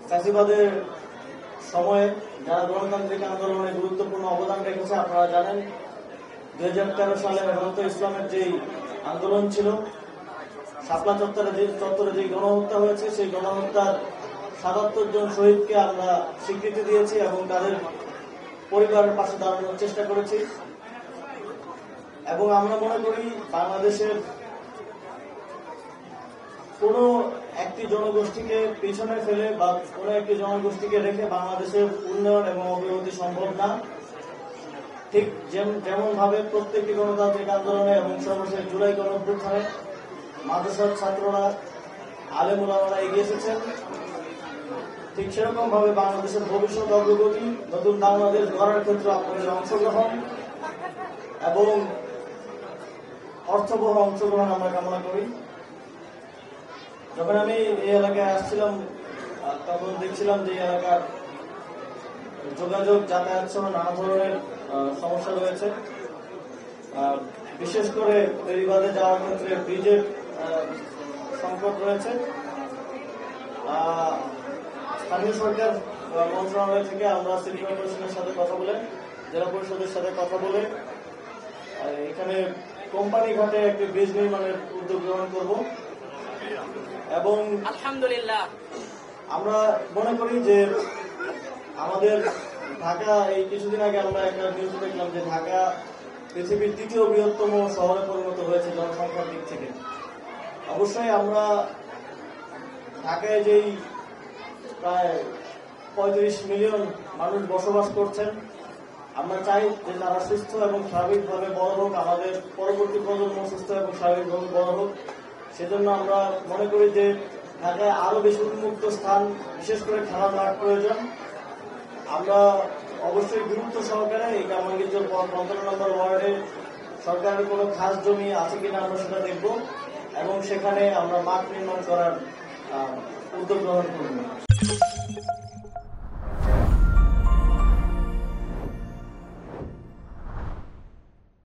ফ্যাসিবাদের সময়ে যারা গণতান্ত্রিক আন্দোলনে গুরুত্বপূর্ণ অবদান রেখেছে, আপনারা জানেন 2013 সালে হেফাজতে ইসলামের যেই আন্দোলন ছিল, শাপলা চত্বরে যে গণহত্যা হয়েছে, সেই গণহত্যার 77 জন শহীদকে আমরা স্বীকৃতি দিয়েছি এবং তাদের পরিবারের পাশে দাঁড়ানোর চেষ্টা করেছি। এবং আমরা মনে করি বাংলাদেশের কোনো একটি জনগোষ্ঠীকে পিছনে ফেলে বা কোনো একটি জনগোষ্ঠীকে রেখে বাংলাদেশের উন্নয়ন এবং অগ্রগতি সম্ভব না। ঠিক যেমন ভাবে প্রত্যেকটি গণতান্ত্রিক আন্দোলনে এবং সর্বশেষ জুলাই গণঅভ্যুত্থানে মাদ্রাসার ছাত্ররা, আলেম ওলামারা এগিয়ে এসেছেন, ঠিক সেরকম ভাবে বাংলাদেশের ভবিষ্যৎ অগ্রগতি, নতুন বাংলাদেশ গড়ার ক্ষেত্রে আপনাদের অংশগ্রহণ এবং অর্থবহ অংশগ্রহণ আমরা কামনা করি। যখন আমি এই এলাকায় আসছিলাম তখন দেখছিলাম যে এলাকার যোগাযোগ, যাতায়াত সহ নানা ধরনের সমস্যা রয়েছে। বিশেষ করে বেড়িবাঁধে যাওয়ার ক্ষেত্রে ব্রিজের সংকট রয়েছে। স্থানীয় সরকার মন্ত্রণালয় থেকে আমরা সিটি কর্পোরেশনের সাথে কথা বলে, জেলা পরিষদের সাথে কথা বলে এখানে কোম্পানি ঘাটে একটি ব্রিজ নির্মাণের উদ্যোগ গ্রহণ করব। এবং আলহামদুলিল্লাহ আমরা মনে করি যে আমাদের ঢাকা, এই কিছুদিন আগে আমরা একটা নিউজ দেখলাম যে ঢাকা পৃথিবীর 3য় বৃহত্তম শহরে পরিণত হয়েছে জনসংখ্যার দিক থেকে। অবশ্যই আমরা ঢাকায় যেই প্রায় 35 মিলিয়ন মানুষ বসবাস করছেন, আমরা চাই যে তারা সুস্থ এবং স্বাভাবিকভাবে বড় হোক, আমাদের পরবর্তী প্রজন্ম সুস্থ এবং স্বাভাবিকভাবে বড় হোক। সেজন্য আমরা মনে করি যে ঢাকায় আরো বেশি উন্মুক্ত স্থান, বিশেষ করে খেলার মাঠ প্রয়োজন। আমরা অবশ্যই গুরুত্ব সহকারে এই কামারগঞ্জের 15 নম্বর ওয়ার্ডে সরকারের কোনো খাস জমি আছে কিনা আমরা সেটা দেখব এবং সেখানে আমরা মাঠ নির্মাণ করার উদ্যোগ গ্রহণ করব।